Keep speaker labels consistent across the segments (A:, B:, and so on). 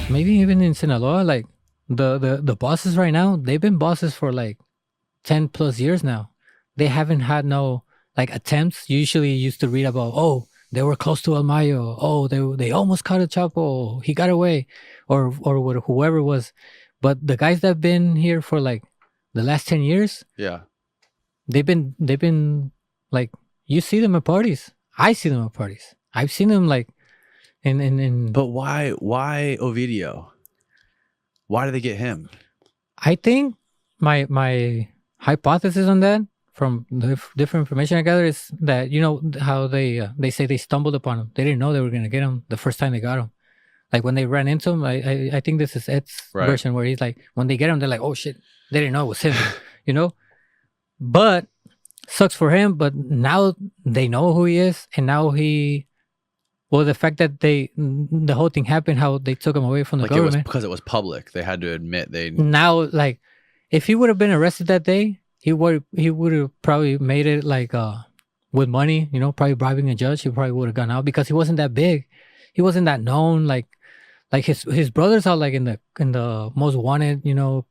A: maybe even in Sinaloa, like the bosses right now, they've been bosses for like 10 plus years now. They haven't had no like attempts. Usually you used to read about, oh, they were close to El Mayo. Oh, they almost caught a Chapo. He got away, or whoever it was. But the guys that've been here for like the last 10 years,
B: Yeah.
A: they've been like, you see them at parties. I see them at parties. I've seen them like in
B: But why Ovidio? Why did they get him?
A: I think my hypothesis on that from the different information I gathered is that how they say they stumbled upon him. They didn't know they were gonna get him the first time they got him. Like when they ran into him, I think this is Ed's version where he's like, when they get him, they're like, oh shit, they didn't know it was him, you know. But sucks for him. But now they know who he is, and now the fact that the whole thing happened, how they took him away from the
B: Like
A: government.
B: it was because it was public. They had to admit they.
A: Now, like, if he would have been arrested that day, he would have probably made it like with money, probably bribing a judge. He probably would have gone out because he wasn't that big. He wasn't that known. Like his brothers are like in the most wanted,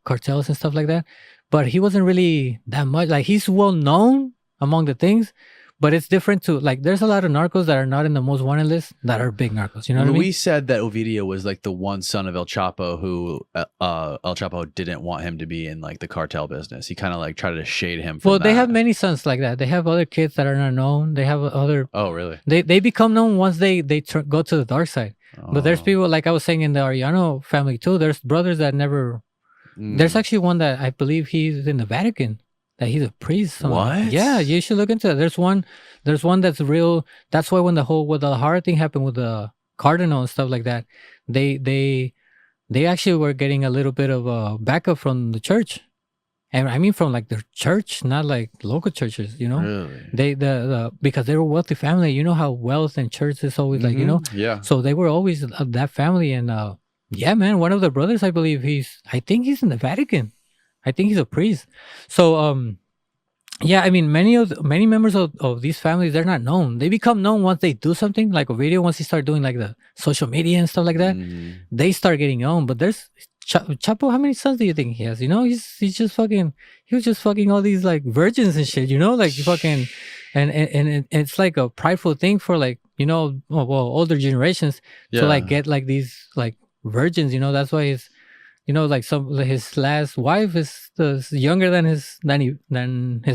A: cartels and stuff like that. But he wasn't really that much. Like he's well known among the things. But it's different too. Like, there's a lot of narcos that are not in the most wanted list that are big narcos. You know what I mean?
B: We said that Ovidio was like the one son of El Chapo who El Chapo didn't want him to be in like the cartel business. He kind of like tried to shade him from
A: They have many sons like that. They have other kids that are not known. They have other.
B: Oh, really?
A: They become known once they go to the dark side. Oh. But there's people, like I was saying, in the Arellano family too. There's brothers that never. There's actually one that I believe he's in the Vatican. That he's a priest.
B: What?
A: Yeah, you should look into it. There's one that's real. That's why when the horror thing happened with the cardinal and stuff like that, they actually were getting a little bit of backup from the church, and I mean from like their church, not like local churches.
B: Really?
A: They because they were a wealthy family. You know how wealth and church is always like
B: Yeah.
A: So they were always that family, and yeah, man, one of the brothers, I believe I think he's in the Vatican. I think he's a priest. So, yeah, I mean, many members of these families, they're not known. They become known once they do something, like a video, once they start doing like the social media and stuff like that, they start getting known. But there's Chapo, how many sons do you think he has? He was just fucking all these like virgins and shit, like fucking, and it's like a prideful thing for like, older generations to like get like these like virgins, that's why he's, like his last wife is younger than his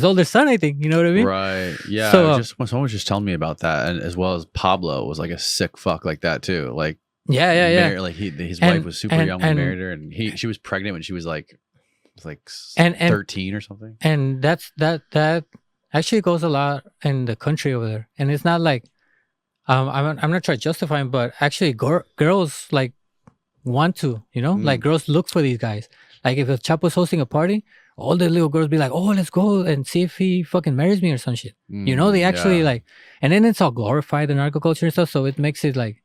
A: older son, I think. You know what I mean?
B: Right. Yeah. So someone was just telling me about that, and as well as Pablo was like a sick fuck like that too. Like like his wife was super young when he married her, and she was pregnant when she was like 13 or something.
A: And that actually goes a lot in the country over there, and it's not like I'm not trying to justify him, but actually girls like want to, like girls look for these guys. Like if a Chapo's hosting a party, all the little girls be like, oh, let's go and see if he fucking marries me or some shit. They actually like, and then it's all glorified the narco culture and stuff. So it makes it like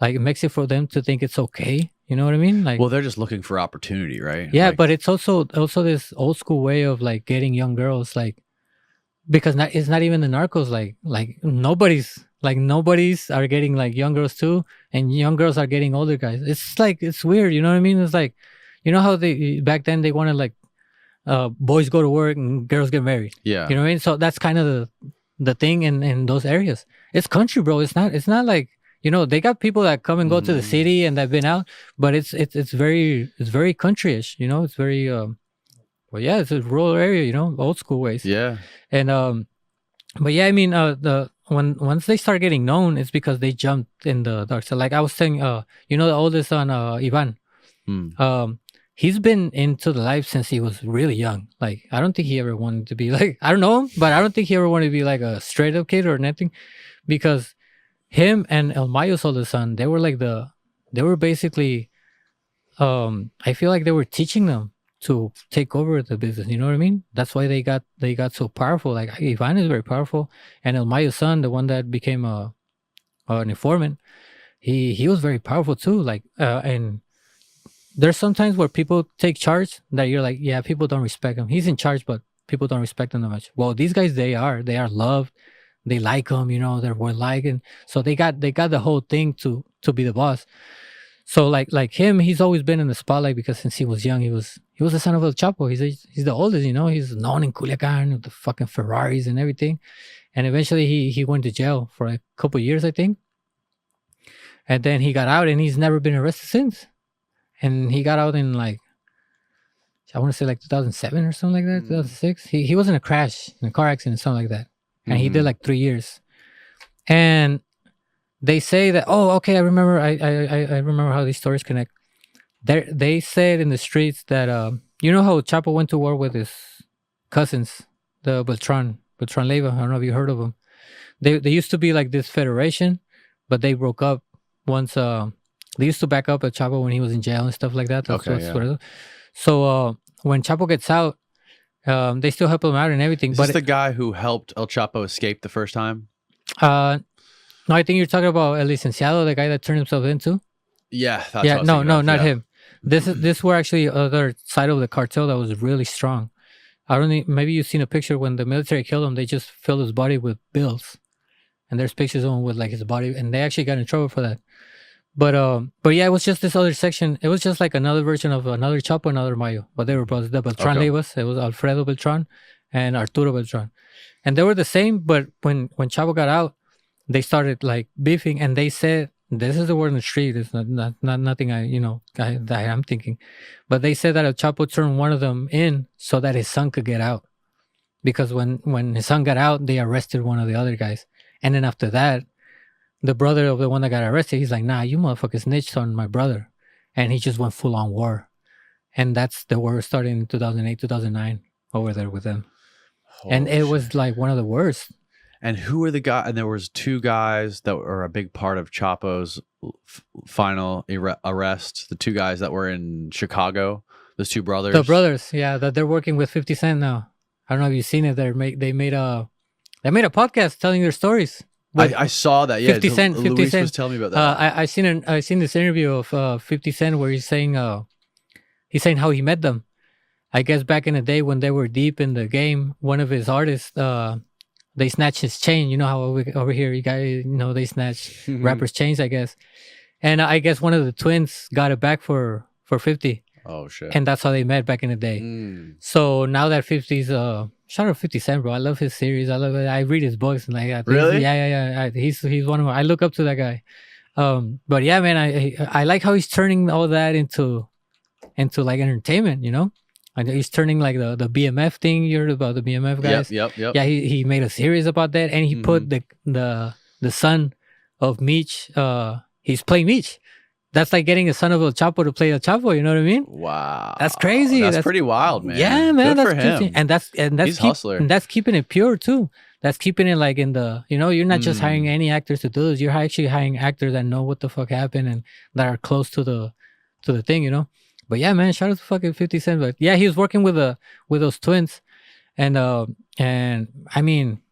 A: it makes it for them to think it's okay. You know what I mean? Like,
B: well, they're just looking for opportunity, right?
A: Yeah, like, but it's also this old school way of like getting young girls, like, because it's not even the narcos, like nobody's are getting like young girls too, and young girls are getting older guys. It's like, it's weird, you know what I mean? It's like, how they back then they wanted like boys go to work and girls get married.
B: Yeah,
A: you know what I mean? So that's kind of the thing in those areas. It's country, bro. It's not like, they got people that come and go to the city and that been out, but it's very countryish. It's very well, yeah, it's a rural area, old school ways.
B: Yeah.
A: And but yeah, I mean, once they start getting known, it's because they jumped in the dark side. Like I was saying, the oldest son, Ivan, he's been into the life since he was really young. Like, I don't think he ever wanted to be like, I don't know him, but I don't think he ever wanted to be like a straight up kid or nothing, because him and El Mayo's oldest son, they were basically, I feel like they were teaching them to take over the business. You know what I mean? That's why they got so powerful. Like Ivan is very powerful, and El Mayo's son, the one that became an informant, he was very powerful too. Like and there's sometimes where people take charge that you're like, yeah, people don't respect him. He's in charge, but people don't respect him that much. Well, these guys, they are loved. They like him, they're well liked, and so they got the whole thing to be the boss. So like him, he's always been in the spotlight because since he was young, he was the son of El Chapo. He's the oldest, you know. He's known in Culiacan with the fucking Ferraris and everything. And eventually he went to jail for a couple of years, I think. And then he got out, and he's never been arrested since. And he got out in like, I want to say like 2007 or something like that, 2006. He was in a crash, in a car accident, something like that. And he did like 3 years. And they say that, oh, okay, I remember how these stories connect. They said in the streets that, you know how Chapo went to war with his cousins, the Beltran Leyva. I don't know if you heard of them. They used to be like this federation, but they broke up once. They used to back up at Chapo when he was in jail and stuff like that. So when Chapo gets out, they still help him out and everything.
B: Is this the guy who helped El Chapo escape the first time?
A: No, I think you're talking about El Licenciado, the guy that turned himself into.
B: Yeah,
A: that's not him. This were actually other side of the cartel that was really strong. I don't think, maybe you've seen a picture when the military killed him. They just filled his body with bills, and there's pictures of him with like his body, and they actually got in trouble for that. But yeah, it was just this other section. It was just like another version of another Chapo, another Mayo. But they were brothers. The Beltran Leyvas. It was Alfredo Beltran and Arturo Beltran, and they were the same. But when Chapo got out, they started like beefing, and they said, this is the word in the street. It's not nothing that I'm thinking, but they said that El Chapo turned one of them in so that his son could get out, because when his son got out, they arrested one of the other guys, and then after that, the brother of the one that got arrested, he's like, nah, you motherfuckers snitched on my brother, and he just went full on war, and that's the war starting in 2008, 2009 over there with them, and it was like one of the worst.
B: And who were the guys? And there was 2 guys that were a big part of Chapo's final arrest. The 2 guys that were in Chicago, those 2 brothers.
A: The brothers, yeah, that they're working with 50 Cent now. I don't know if you've seen it. They made a podcast telling their stories.
B: I saw that. Yeah,
A: 50 Cent.
B: Luis was telling me about that.
A: I seen this interview of 50 Cent where he's saying how he met them. I guess back in the day when they were deep in the game, one of his artists. They snatched his chain. You know how over here, you guys, they snatch rappers' chains, I guess. And I guess one of the twins got it back for 50.
B: Oh, shit.
A: And that's how they met back in the day. So now that 50's, shout out 50 Cent, bro. I love his series. I love it. I read his books. And like,
B: really?
A: Yeah. He's one of my, I look up to that guy. But yeah, man, I like how he's turning all that into like entertainment, And he's turning like the BMF thing. You heard about the BMF guys?
B: Yep.
A: Yeah, he made a series about that, and he put the son of Meech. He's playing Meech. That's like getting a son of El Chapo to play El Chapo. You know what I mean?
B: Wow,
A: that's crazy.
B: That's pretty wild, man.
A: Yeah, man.
B: Good
A: that's
B: for him.
A: Crazy. And that's
B: he's hustler.
A: And that's keeping it pure too. That's keeping it like in the you're not just hiring any actors to do this. You're actually hiring actors that know what the fuck happened and that are close to the thing. But yeah, man, shout out to fucking 50 Cent. But yeah, he was working with those twins, and I mean,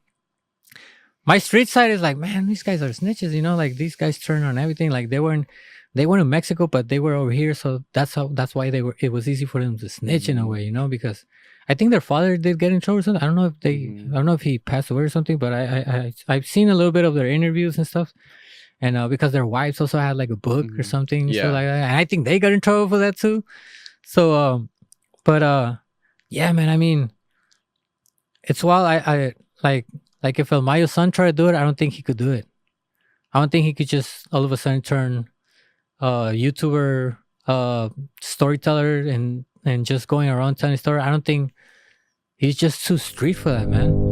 A: my street side is like, man, these guys are snitches, like these guys turn on everything. Like they weren't in Mexico, but they were over here, so that's why it was easy for them to snitch in a way, because I think their father did get in trouble or something. I don't know if he passed away or something, but I've seen a little bit of their interviews and stuff. And because their wives also had like a book or something, so like that. And I think they got in trouble for that too. So, yeah, man. I mean, it's wild. I like if El Mayo's son tried to do it, I don't think he could do it. I don't think he could just all of a sudden turn YouTuber, storyteller, and just going around telling story. I don't think he's just too street for that, man.